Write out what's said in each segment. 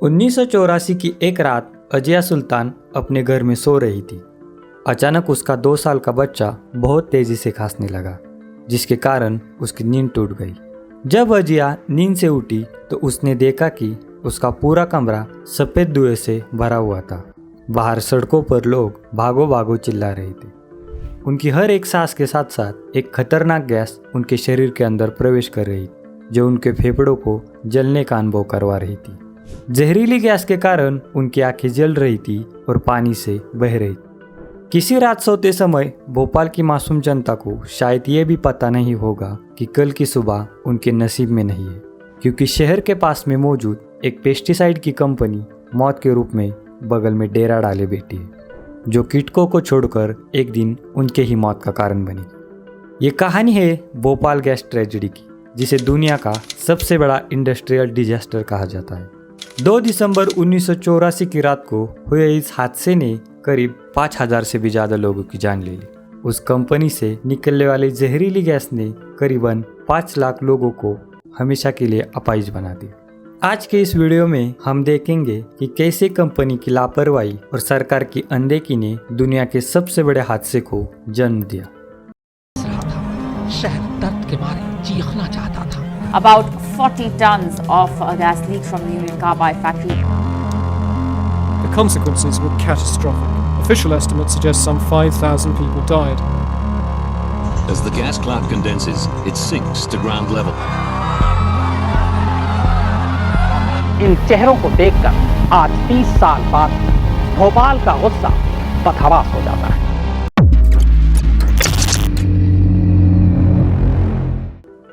1984 की एक रात अजिया सुल्तान अपने घर में सो रही थी। अचानक उसका 2 साल का बच्चा बहुत तेजी से खांसने लगा, जिसके कारण उसकी नींद टूट गई। जब अजिया नींद से उठी तो उसने देखा कि उसका पूरा कमरा सफ़ेद धुएं से भरा हुआ था। बाहर सड़कों पर लोग भागो भागो चिल्ला रहे थे। उनकी हर एक सांस के साथ साथ एक खतरनाक गैस उनके शरीर के अंदर प्रवेश कर रही, जो उनके फेफड़ों को जलने का अनुभव करवा रही थी। जहरीली गैस के कारण उनकी आंखें जल रही थी और पानी से बह रही थी। किसी रात सोते समय भोपाल की मासूम जनता को शायद ये भी पता नहीं होगा कि कल की सुबह उनके नसीब में नहीं है, क्योंकि शहर के पास में मौजूद एक पेस्टिसाइड की कंपनी मौत के रूप में बगल में डेरा डाले बैठी है, जो कीटकों को छोड़कर एक दिन उनके ही मौत का कारण बनी। ये कहानी है भोपाल गैस ट्रेजेडी की, जिसे दुनिया का सबसे बड़ा इंडस्ट्रियल डिजास्टर कहा जाता है। 2 दिसंबर 1984 की रात को हुए इस हादसे ने करीब 5000 से भी ज़्यादा लोगों की जान ले ली। उस कंपनी से निकलने वाली जहरीली गैस ने करीबन 5 लाख लोगों को हमेशा के लिए अपाहिज बना दिया। आज के इस वीडियो में हम देखेंगे कि कैसे कंपनी की लापरवाही और सरकार की अनदेखी ने दुनिया के सबसे बड़े हादसे को जन्म दिया। शहर दर्द के मारे चीखना चाहता था। About 40 tons of gas leaked from the Union Carbide factory. The consequences were catastrophic. Official estimates suggest some 5,000 people died. As the gas cloud condenses, it sinks to ground level. इन चेहरों को देखकर आज 30 साल बाद भोपाल का गुस्सा बदहवास हो जाता है।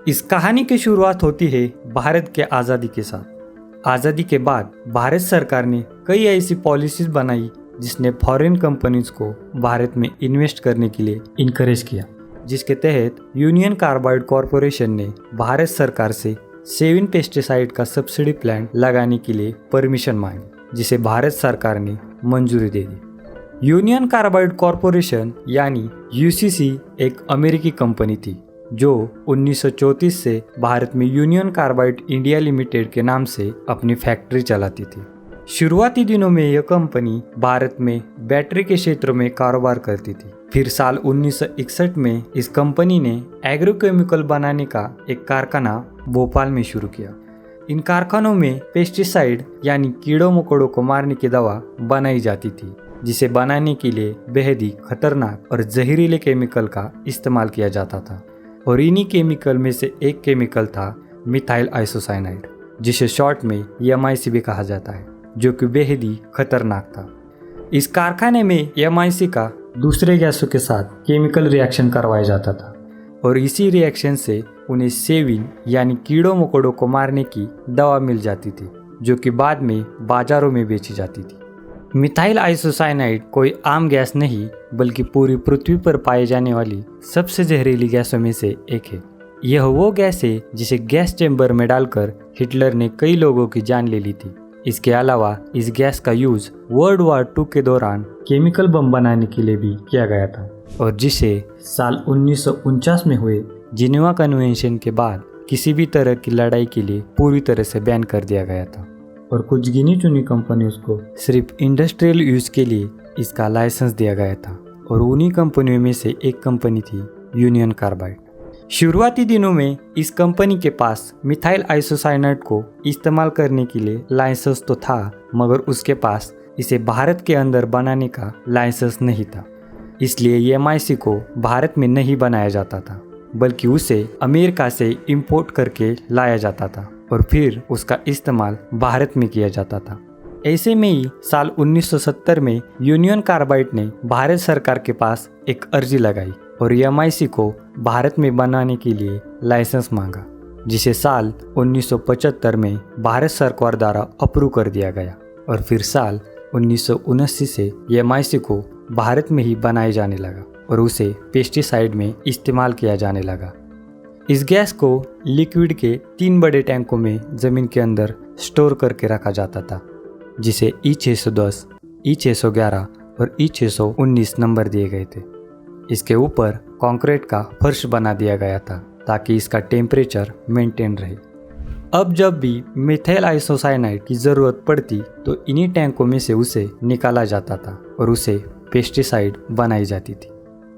इस कहानी की शुरुआत होती है भारत के आज़ादी के साथ। आज़ादी के बाद भारत सरकार ने कई ऐसी पॉलिसीज बनाई जिसने फॉरेन कंपनीज को भारत में इन्वेस्ट करने के लिए इनकरेज किया, जिसके तहत यूनियन कार्बाइड कॉरपोरेशन ने भारत सरकार से 7 पेस्टिसाइड का सब्सिडी प्लांट लगाने के लिए परमिशन मांगी, जिसे भारत सरकार ने मंजूरी दे दी। यूनियन कार्बाइड कॉरपोरेशन यानी यूसीसी एक अमेरिकी कंपनी थी, जो 1934 से भारत में यूनियन कार्बाइड इंडिया लिमिटेड के नाम से अपनी फैक्ट्री चलाती थी। शुरुआती दिनों में यह कंपनी भारत में बैटरी के क्षेत्र में कारोबार करती थी। फिर साल 1961 में इस कंपनी ने एग्रोकेमिकल बनाने का एक कारखाना भोपाल में शुरू किया। इन कारखानों में पेस्टिसाइड यानी कीड़ों मकोड़ों को मारने की दवा बनाई जाती थी, जिसे बनाने के लिए बेहद ही खतरनाक और जहरीले केमिकल का इस्तेमाल किया जाता था। और इन्हीं केमिकल में से एक केमिकल था मिथाइल आइसोसाइनाइड, जिसे शॉर्ट में MIC भी कहा जाता है, जो कि बेहद ही खतरनाक था। इस कारखाने में MIC का दूसरे गैसों के साथ केमिकल रिएक्शन करवाया जाता था और इसी रिएक्शन से उन्हें सेविन यानी कीड़ों मकोड़ों को मारने की दवा मिल जाती थी, जो कि बाद में बाजारों में बेची जाती थी। मिथाइल आइसोसाइनाइड कोई आम गैस नहीं, बल्कि पूरी पृथ्वी पर पाए जाने वाली सबसे जहरीली गैसों में से एक है। यह वो गैस है जिसे गैस चैम्बर में डालकर हिटलर ने कई लोगों की जान ले ली थी। इसके अलावा इस गैस का यूज वर्ल्ड वॉर 2 के दौरान केमिकल बम बनाने के लिए भी किया गया था, और जिसे साल 1949 में हुए जिनेवा कन्वेंशन के बाद किसी भी तरह की लड़ाई के लिए पूरी तरह से बैन कर दिया गया था। और कुछ गिनी चुनी कंपनियों को सिर्फ इंडस्ट्रियल यूज के लिए इसका लाइसेंस दिया गया था, और उन्हीं कंपनियों में से एक कंपनी थी यूनियन कार्बाइड। शुरुआती दिनों में इस कंपनी के पास मिथाइल आइसोसाइनाइड को इस्तेमाल करने के लिए लाइसेंस तो था, मगर उसके पास इसे भारत के अंदर बनाने का लाइसेंस नहीं था। इसलिए MIC को भारत में नहीं बनाया जाता था, बल्कि उसे अमेरिका से इंपोर्ट करके लाया जाता था और फिर उसका इस्तेमाल भारत में किया जाता था। ऐसे में ही साल 1970 में यूनियन कार्बाइड ने भारत सरकार के पास एक अर्जी लगाई और MIC को भारत में बनाने के लिए लाइसेंस मांगा, जिसे साल 1975 में भारत सरकार द्वारा अप्रूव कर दिया गया। और फिर साल 1979 से MIC को भारत में ही बनाया जाने लगा और उसे पेस्टिसाइड में इस्तेमाल किया जाने लगा। इस गैस को लिक्विड के 3 बड़े टैंकों में ज़मीन के अंदर स्टोर करके रखा जाता था, जिसे E610, E611 और E619 नंबर दिए गए थे। इसके ऊपर कंक्रीट का फर्श बना दिया गया था ताकि इसका टेम्परेचर मेंटेन रहे। अब जब भी मिथाइल आइसोसाइनाइड की जरूरत पड़ती तो इन्हीं टैंकों में से उसे निकाला जाता था और उसे पेस्टिसाइड बनाई जाती थी।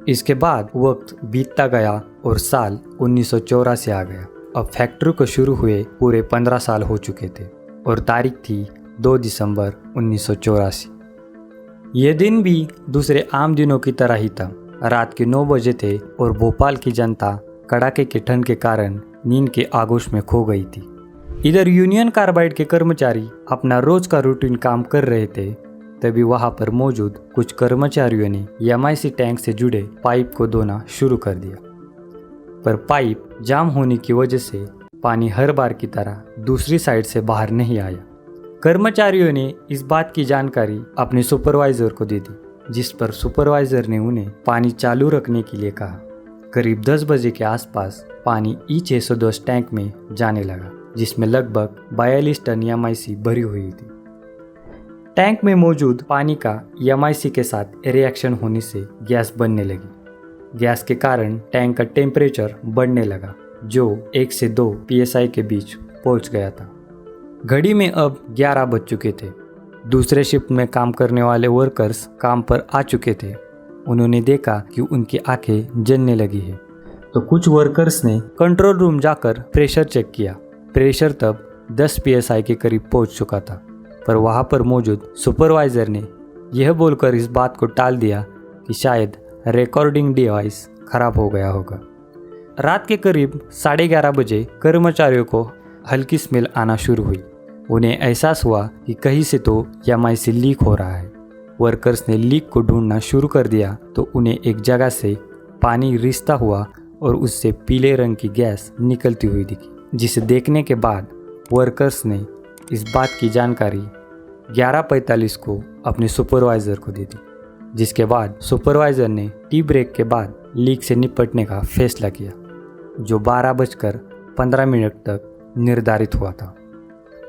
इसके बाद वक्त बीतता गया और साल 1984 आ गया। अब फैक्ट्री को शुरू हुए पूरे 15 साल हो चुके थे और तारीख थी 2 दिसंबर 1984। यह दिन भी दूसरे आम दिनों की तरह ही था। रात के 9 बजे थे और भोपाल की जनता कड़ाके की ठंड के कारण नींद के आगोश में खो गई थी। इधर यूनियन कार्बाइड के कर्मचारी अपना रोज का रूटीन काम कर रहे थे, तभी वहां पर मौजूद कुछ कर्मचारियों ने MIC टैंक से जुड़े पाइप को धोना शुरू कर दिया, पर पाइप जाम होने की वजह से पानी हर बार की तरह दूसरी साइड से बाहर नहीं आया। कर्मचारियों ने इस बात की जानकारी अपने सुपरवाइजर को दे दी, जिस पर सुपरवाइजर ने उन्हें पानी चालू रखने के लिए कहा। करीब 10 बजे के आसपास पानी E610 टैंक में जाने लगा, जिसमें लगभग 42 टन MIC भरी हुई थी। टैंक में मौजूद पानी का MIC के साथ रिएक्शन होने से गैस बनने लगी। गैस के कारण टैंक का टेम्परेचर बढ़ने लगा, जो 1 से 2 PSI के बीच पहुंच गया था। घड़ी में अब 11 बज चुके थे। दूसरे शिफ्ट में काम करने वाले वर्कर्स काम पर आ चुके थे। उन्होंने देखा कि उनकी आंखें जलने लगी है, तो कुछ वर्कर्स ने कंट्रोल रूम जाकर प्रेशर चेक किया। प्रेशर तब 10 PSI के करीब पहुंच चुका था, पर वहां पर मौजूद सुपरवाइजर ने यह बोलकर इस बात को टाल दिया कि शायद रिकॉर्डिंग डिवाइस खराब हो गया होगा। रात के करीब 11:30 बजे कर्मचारियों को हल्की स्मेल आना शुरू हुई। उन्हें एहसास हुआ कि कहीं से तो MIC लीक हो रहा है। वर्कर्स ने लीक को ढूंढना शुरू कर दिया तो उन्हें एक जगह से पानी रिसता हुआ और उससे पीले रंग की गैस निकलती हुई दिखी, जिसे देखने के बाद वर्कर्स ने इस बात की जानकारी 11:45 को अपने सुपरवाइज़र को दे दी, जिसके बाद सुपरवाइज़र ने टी ब्रेक के बाद लीक से निपटने का फैसला किया, जो 12:15 तक निर्धारित हुआ था।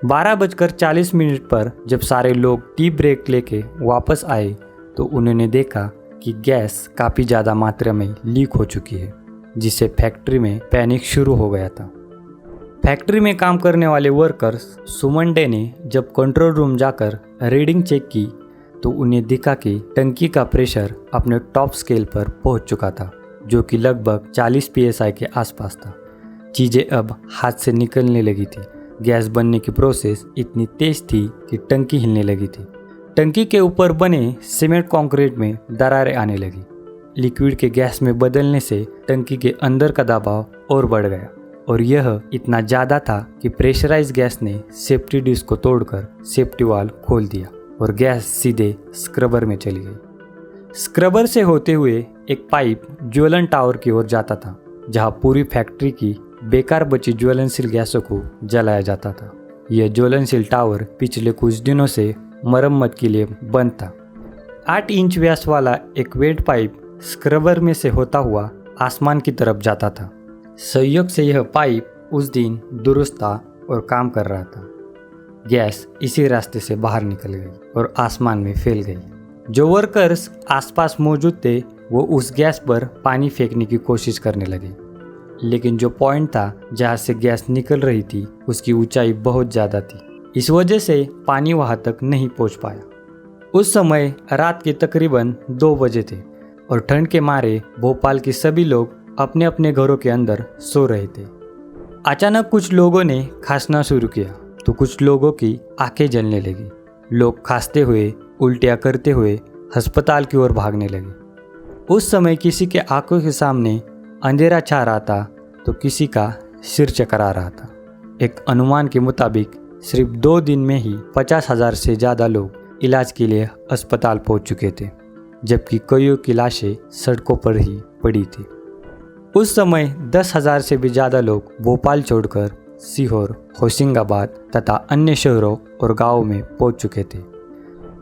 12:40 पर जब सारे लोग टी ब्रेक लेके वापस आए तो उन्होंने देखा कि गैस काफ़ी ज़्यादा मात्रा में लीक हो चुकी है, जिससे फैक्ट्री में पैनिक शुरू हो गया था। फैक्ट्री में काम करने वाले वर्कर्स सुमन डे ने जब कंट्रोल रूम जाकर रीडिंग चेक की तो उन्हें दिखा कि टंकी का प्रेशर अपने टॉप स्केल पर पहुंच चुका था, जो कि लगभग 40 PSI के आसपास था। चीज़ें अब हाथ से निकलने लगी थी। गैस बनने की प्रोसेस इतनी तेज थी कि टंकी हिलने लगी थी। टंकी के ऊपर बने सीमेंट कंक्रीट में दरारें आने लगी। लिक्विड के गैस में बदलने से टंकी के अंदर का दबाव और बढ़ गया, और यह इतना ज़्यादा था कि प्रेशराइज गैस ने सेफ्टी डिस्क को तोड़कर सेफ्टी वाल्व खोल दिया और गैस सीधे स्क्रबर में चली गई। स्क्रबर से होते हुए एक पाइप ज्वलन टावर की ओर जाता था, जहां पूरी फैक्ट्री की बेकार बची ज्वलनशील गैसों को जलाया जाता था। यह ज्वलनशील टावर पिछले कुछ दिनों से मरम्मत के लिए बंद था। 8 इंच व्यास वाला एक वेट पाइप स्क्रबर में से होता हुआ आसमान की तरफ जाता था। संयोग से यह पाइप उस दिन दुरुस्त था और काम कर रहा था। गैस इसी रास्ते से बाहर निकल गई और आसमान में फैल गई। जो वर्कर्स आसपास मौजूद थे वो उस गैस पर पानी फेंकने की कोशिश करने लगे, लेकिन जो पॉइंट था जहाँ से गैस निकल रही थी उसकी ऊंचाई बहुत ज़्यादा थी। इस वजह से पानी वहाँ तक नहीं पहुँच पाया। उस समय रात के तकरीबन 2 बजे थे और ठंड के मारे भोपाल के सभी लोग अपने अपने घरों के अंदर सो रहे थे। अचानक कुछ लोगों ने खांसना शुरू किया तो कुछ लोगों की आंखें जलने लगी। लोग खांसते हुए, उल्टियाँ करते हुए अस्पताल की ओर भागने लगे। उस समय किसी के आंखों के सामने अंधेरा छा रहा था तो किसी का सिर चकरा रहा था। एक अनुमान के मुताबिक सिर्फ 2 दिन में ही 50,000 से ज़्यादा लोग इलाज के लिए अस्पताल पहुंच चुके थे, जबकि कईयों की लाशें सड़कों पर ही पड़ी थी। उस समय 10,000 से भी ज़्यादा लोग भोपाल छोड़कर सीहोर, होशंगाबाद तथा अन्य शहरों और गांवों में पहुंच चुके थे।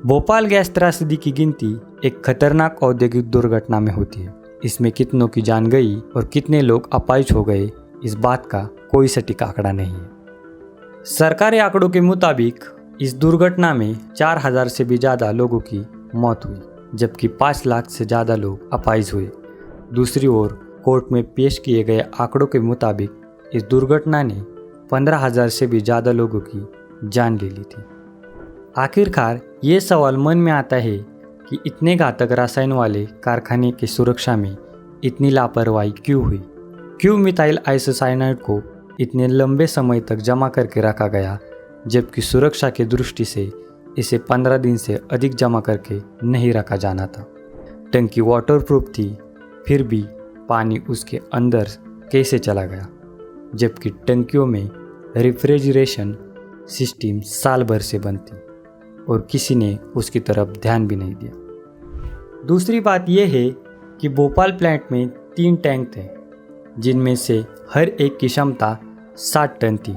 भोपाल गैस त्रासदी की गिनती एक खतरनाक औद्योगिक दुर्घटना में होती है। इसमें कितनों की जान गई और कितने लोग अपाहिज हो गए, इस बात का कोई सटीक आंकड़ा नहीं है। सरकारी आंकड़ों के मुताबिक इस दुर्घटना में 4,000 से भी ज़्यादा लोगों की मौत हुई, जबकि 5 लाख से ज़्यादा लोग अपाहिज हुए। दूसरी ओर कोर्ट में पेश किए गए आंकड़ों के मुताबिक इस दुर्घटना ने 15,000 से भी ज़्यादा लोगों की जान ले ली थी। आखिरकार ये सवाल मन में आता है कि इतने घातक रसायन वाले कारखाने की सुरक्षा में इतनी लापरवाही क्यों हुई? क्यों मिथाइल आइसोसाइनाइड को इतने लंबे समय तक जमा करके रखा गया, जबकि सुरक्षा की दृष्टि से इसे 15 दिन से अधिक जमा करके नहीं रखा जाना था। टंकी वाटरप्रूफ थी, फिर भी पानी उसके अंदर कैसे चला गया, जबकि टंकियों में रेफ्रिजरेशन सिस्टम साल भर से बंद थी और किसी ने उसकी तरफ ध्यान भी नहीं दिया। दूसरी बात यह है कि भोपाल प्लांट में 3 टैंक थे, जिनमें से हर एक की क्षमता 60 टन थी,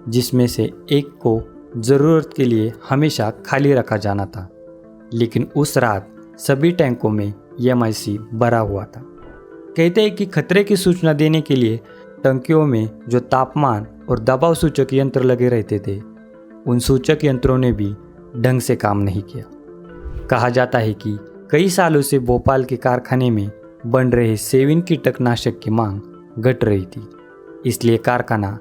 जिसमें से एक को ज़रूरत के लिए हमेशा खाली रखा जाना था। लेकिन उस रात सभी टैंकों में EMIC भरा हुआ था। कहते हैं कि खतरे की सूचना देने के लिए टंकियों में जो तापमान और दबाव सूचक यंत्र लगे रहते थे, उन सूचक यंत्रों ने भी ढंग से काम नहीं किया। कहा जाता है कि कई सालों से भोपाल के कारखाने में बन रहे सेविन कीटनाशक की मांग घट रही थी, इसलिए कारखाना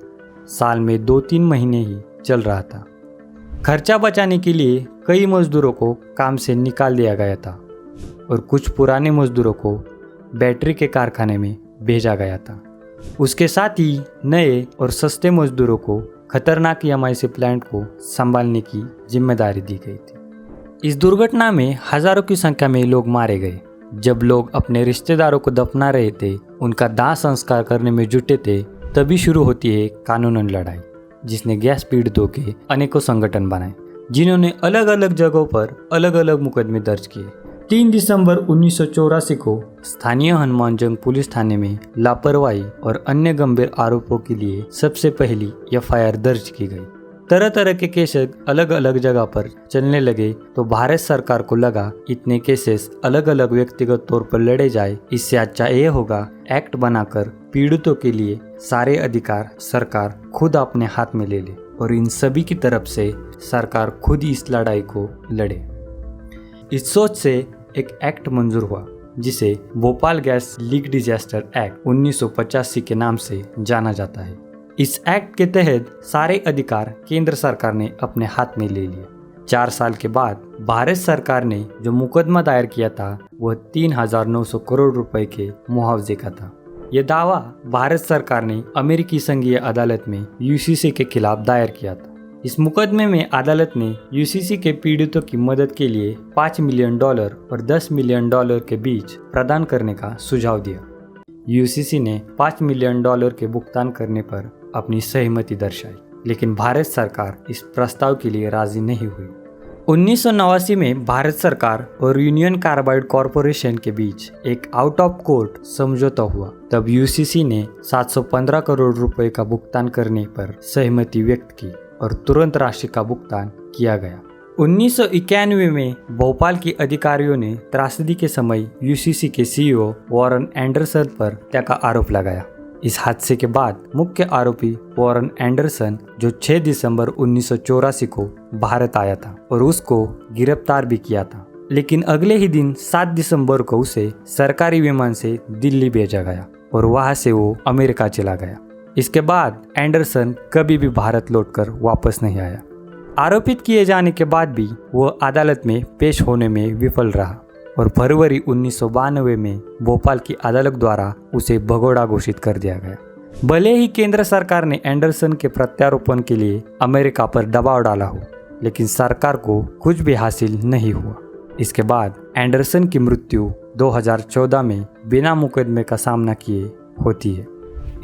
साल में 2-3 महीने ही चल रहा था। खर्चा बचाने के लिए कई मजदूरों को काम से निकाल दिया गया था और कुछ पुराने मजदूरों को बैटरी के कारखाने में भेजा गया था। उसके साथ ही नए और सस्ते मजदूरों को खतरनाक EMIC प्लांट को संभालने की जिम्मेदारी दी गई थी। इस दुर्घटना में हजारों की संख्या में लोग मारे गए। जब लोग अपने रिश्तेदारों को दफना रहे थे, उनका दाह संस्कार करने में जुटे थे, तभी शुरू होती है कानूनन लड़ाई, जिसने गैस पीड़ितों के अनेकों संगठन बनाए, जिन्होंने अलग अलग जगहों पर अलग अलग मुकदमे दर्ज किए। 3 दिसंबर 1984 को स्थानीय हनुमानजंग पुलिस थाने में लापरवाही और अन्य गंभीर आरोपों के लिए सबसे पहली FIR दर्ज की गई। तरह तरह के केसेस अलग अलग जगह पर चलने लगे तो भारत सरकार को लगा इतने केसेस अलग अलग व्यक्तिगत तौर पर लड़े जाए, इससे अच्छा ये होगा एक्ट बनाकर पीड़ितों के लिए सारे अधिकार सरकार खुद अपने हाथ में ले ले और इन सभी की तरफ से सरकार खुद ही इस लड़ाई को लड़े। इस सोच से एक एक्ट मंजूर हुआ, जिसे Bhopal gas leak disaster act 1985 के नाम से जाना जाता है। इस एक्ट के तहत सारे अधिकार केंद्र सरकार ने अपने हाथ में ले लिए। 4 साल के बाद भारत सरकार ने जो मुकदमा दायर किया था वह 3,900 करोड़ रुपए के मुआवजे का था। यह दावा भारत सरकार ने अमेरिकी संघीय अदालत में UCC के खिलाफ दायर किया था। इस मुकदमे में अदालत ने UCC के पीड़ितों की मदद के लिए $5 मिलियन और $10 मिलियन के बीच प्रदान करने का सुझाव दिया। UCC ने $5 मिलियन के भुगतान करने पर अपनी सहमति दर्शाई, लेकिन भारत सरकार इस प्रस्ताव के लिए राजी नहीं हुई। 1989 में भारत सरकार और यूनियन कार्बाइड कॉरपोरेशन के बीच एक आउट ऑफ कोर्ट समझौता हुआ। तब UCC ने 715 करोड़ रुपए का भुगतान करने पर सहमति व्यक्त की और तुरंत राशि का भुगतान किया गया। 1991 में भोपाल के अधिकारियों ने त्रासदी के समय UCC के CEO वॉरेन एंडरसन पर हत्या का आरोप लगाया। इस हादसे के बाद मुख्य आरोपी वॉरेन एंडरसन, जो 6 दिसंबर 1984 को भारत आया था और उसको गिरफ्तार भी किया था, लेकिन अगले ही दिन 7 दिसंबर को उसे सरकारी विमान से दिल्ली भेजा गया और वहां से वो अमेरिका चला गया। इसके बाद एंडरसन कभी भी भारत लौटकर वापस नहीं आया। आरोपित किए जाने के बाद भी वह अदालत में पेश होने में विफल रहा और फरवरी 1992 में भोपाल की अदालत द्वारा उसे भगोड़ा घोषित कर दिया गया। भले ही केंद्र सरकार ने एंडरसन के प्रत्यारोपण के लिए अमेरिका पर दबाव डाला हो, लेकिन सरकार को कुछ भी हासिल नहीं हुआ। इसके बाद एंडरसन की मृत्यु 2014 में बिना मुकदमे का सामना किए होती है।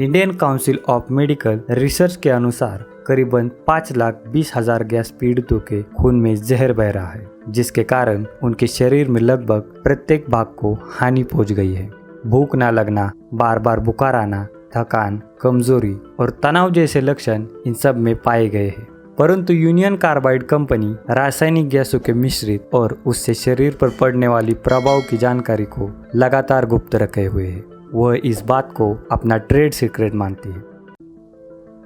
Indian council of medical research के अनुसार करीबन 5,20,000 गैस पीड़ितों के खून में जहर बह रहा है, जिसके कारण उनके शरीर में लगभग प्रत्येक भाग को हानि पहुंच गई है। भूख ना लगना, बार बार बुखार आना, थकान, कमजोरी और तनाव जैसे लक्षण इन सब में पाए गए हैं। परंतु यूनियन कार्बाइड कंपनी रासायनिक गैसों के मिश्रित और उससे शरीर पर पड़ने वाली प्रभाव की जानकारी को लगातार गुप्त रखे हुए है। वह इस बात को अपना ट्रेड सीक्रेट मानती है।